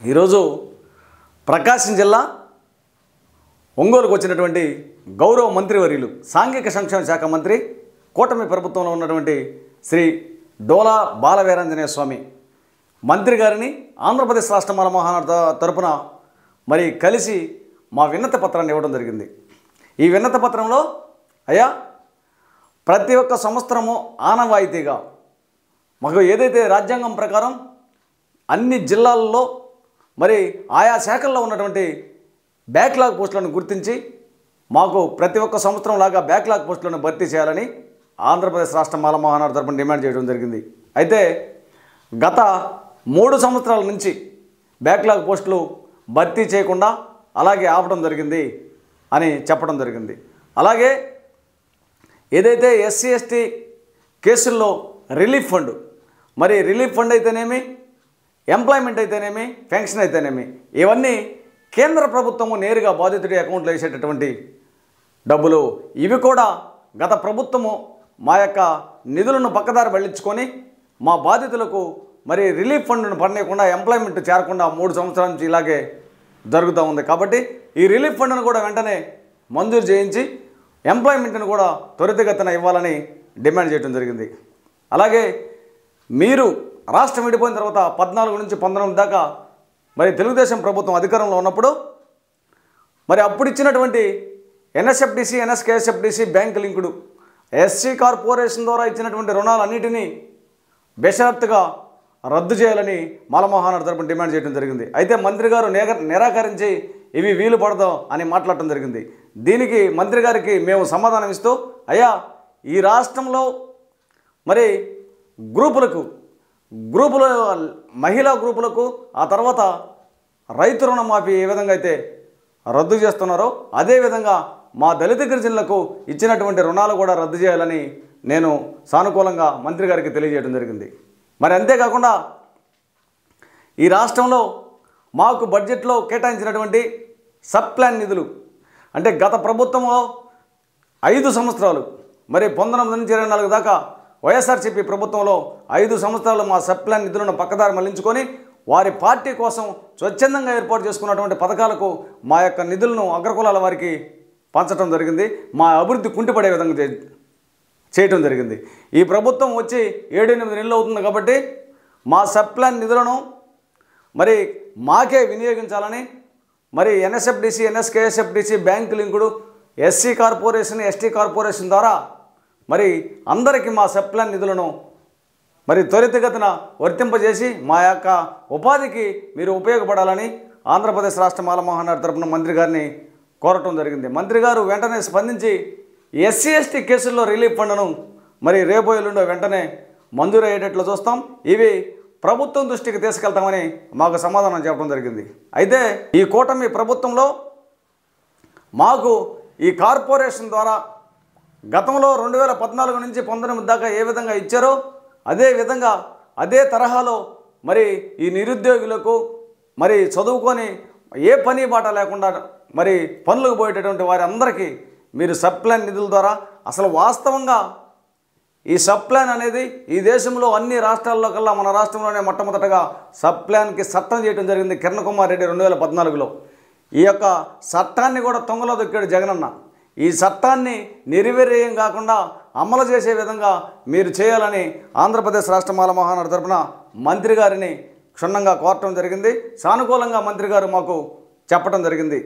ఈరోజు ప్రకాశం జిల్లా ఒంగోలుకు వచ్చినటువంటి గౌరవ మంత్రివర్యులు సాంఘిక సంక్షేమ శాఖ మంత్రి కూటమి ప్రభుత్వంలో ఉన్నటువంటి శ్రీ డోలా బాలవీరాంజనేయ స్వామి మంత్రి గారిని ఆంధ్రప్రదేశ్ రాష్ట్ర మాల మహానాడు తరపున మరి కలిసి మా విన్నతి పత్రాన్ని ఇవ్వడం జరిగింది. ఈ విన్నతి పత్రంలో అయ్యా ప్రతి ఒక్క సంవత్సరము ఆనవాయితీగా మాకు ఏదైతే రాజ్యాంగం ప్రకారం అన్ని జిల్లాల్లో మరి ఆయా శాఖల్లో ఉన్నటువంటి బ్యాక్లాగ్ పోస్టులను గుర్తించి మాకు ప్రతి ఒక్క సంవత్సరం లాగా బ్యాక్లాగ్ పోస్టులను భర్తీ చేయాలని ఆంధ్రప్రదేశ్ రాష్ట్ర మాల మహానాడు తరపున డిమాండ్ చేయడం జరిగింది. అయితే గత 3 సంవత్సరాల నుంచి బ్యాక్లాగ్ పోస్టులు భర్తీ చేయకుండా అలాగే ఆపడం జరిగింది అని చెప్పడం జరిగింది. అలాగే ఏదైతే ఎస్సీ ఎస్టీ కేసుల్లో రిలీఫ్ ఫండ్ మరి రిలీఫ్ ఫండ్ అయితేనేమి ఎంప్లాయ్మెంట్ అయితేనేమి పెన్షన్ అయితేనేమి ఇవన్నీ కేంద్ర ప్రభుత్వము నేరుగా బాధితుడి అకౌంట్లో వేసేటటువంటి డబ్బులు ఇవి కూడా గత ప్రభుత్వము మా యొక్క నిధులను పక్కదారి వెళ్ళించుకొని మా బాధితులకు మరి రిలీఫ్ ఫండ్ను పడనీయకుండా ఎంప్లాయ్మెంట్ చేరకుండా 3 సంవత్సరాల నుంచి ఇలాగే జరుగుతూ ఉంది. కాబట్టి ఈ రిలీఫ్ ఫండ్ను కూడా వెంటనే మంజూరు చేయించి ఎంప్లాయ్మెంట్ను కూడా త్వరితగతిన ఇవ్వాలని డిమాండ్ చేయడం జరిగింది. అలాగే మీరు రాష్ట్రం విడిపోయిన తర్వాత 14 నుంచి 19 దాకా మరి తెలుగుదేశం ప్రభుత్వం అధికారంలో ఉన్నప్పుడు మరి అప్పుడు ఇచ్చినటువంటి NSFDC NSKFDC bank linked SC corporation ద్వారా ఇచ్చినటువంటి రుణాలన్నిటినీ బేషరత్తుగా రద్దు చేయాలని మాల మహానాడు తరపున డిమాండ్ చేయడం జరిగింది. అయితే మంత్రి గారు నిరాకరించి ఇవి వీలు పడదాం అని మాట్లాడటం జరిగింది. దీనికి మంత్రి గారికి మేము సమాధానం ఇస్తూ అయ్యా ఈ రాష్ట్రంలో మరి గ్రూపుల మహిళా గ్రూపులకు ఆ తర్వాత రైతు రుణమాఫీ ఏ విధంగా అయితే రద్దు చేస్తున్నారో అదేవిధంగా మా దళిత గిరిజనులకు ఇచ్చినటువంటి రుణాలు కూడా రద్దు చేయాలని నేను సానుకూలంగా మంత్రి గారికి తెలియజేయడం జరిగింది. మరి అంతేకాకుండా ఈ రాష్ట్రంలో మాకు బడ్జెట్లో కేటాయించినటువంటి సబ్ ప్లాన్ నిధులు అంటే గత ప్రభుత్వంలో 5 సంవత్సరాలు మరి 19 నుంచి 24 దాకా వైఎస్ఆర్సీపీ ప్రభుత్వంలో 5 సంవత్సరాలు మా సబ్ ప్లాన్ నిధులను పక్కదారి మళ్లించుకొని వారి పార్టీ కోసం స్వచ్ఛందంగా ఏర్పాటు చేసుకున్నటువంటి పథకాలకు మా యొక్క నిధులను అగ్రకులాల వారికి పంచడం జరిగింది. మా అభివృద్ధి కుంటిపడే విధంగా చేయటం జరిగింది. ఈ ప్రభుత్వం వచ్చి 7-8 నెలలు అవుతుంది కాబట్టి మా సబ్ ప్లాన్ నిధులను మరి మాకే వినియోగించాలని మరి NSFDC NSKFDC bank linked SC corporation ST corporation ద్వారా మరి అందరికీ మా సబ్ ప్లాన్ నిధులను మరి త్వరితగతిన వర్తింపజేసి మా యొక్క ఉపాధికి మీరు ఉపయోగపడాలని ఆంధ్రప్రదేశ్ రాష్ట్ర మాల మహానాడు తరపున మంత్రి గారిని కోరటం జరిగింది. మంత్రి గారు వెంటనే స్పందించి ఎస్సీ ఎస్టీ కేసుల్లో రిలీఫ్ ఫండ్ను మరి రేపు ఎల్లుండో వెంటనే మంజూరు అయ్యేటట్లు చూస్తాం, ఇవి ప్రభుత్వం దృష్టికి తీసుకెళ్తామని మాకు సమాధానం చెప్పడం జరిగింది. అయితే ఈ కూటమి ప్రభుత్వంలో మాకు ఈ కార్పొరేషన్ ద్వారా గతంలో 2014 నుంచి 19 దాకా ఏ విధంగా ఇచ్చారో అదే విధంగా అదే తరహాలో మరి ఈ నిరుద్యోగులకు మరి చదువుకొని ఏ పని బాట లేకుండా మరి పనులకు పోయేటటువంటి వారి అందరికీ మీరు సబ్ ప్లాన్ నిధుల ద్వారా అసలు వాస్తవంగా ఈ సబ్ ప్లాన్ అనేది ఈ దేశంలో అన్ని రాష్ట్రాల్లో కల్లా మన రాష్ట్రంలోనే మొట్టమొదటగా సబ్ ప్లాన్కి చట్టం చేయడం జరిగింది కిరణ్ కుమార్ రెడ్డి 2014లో. ఈ యొక్క చట్టాన్ని కూడా తొంగలో దొక్కాడు జగనన్న. ఈ చట్టాన్ని నిర్వీర్యం కాకుండా అమలు చేసే విధంగా మీరు చేయాలని ఆంధ్రప్రదేశ్ రాష్ట్ర మాల మహానాడు తరపున మంత్రి గారిని క్షుణ్ణంగా కోరటం జరిగింది. సానుకూలంగా మంత్రి గారు మాకు చెప్పడం జరిగింది.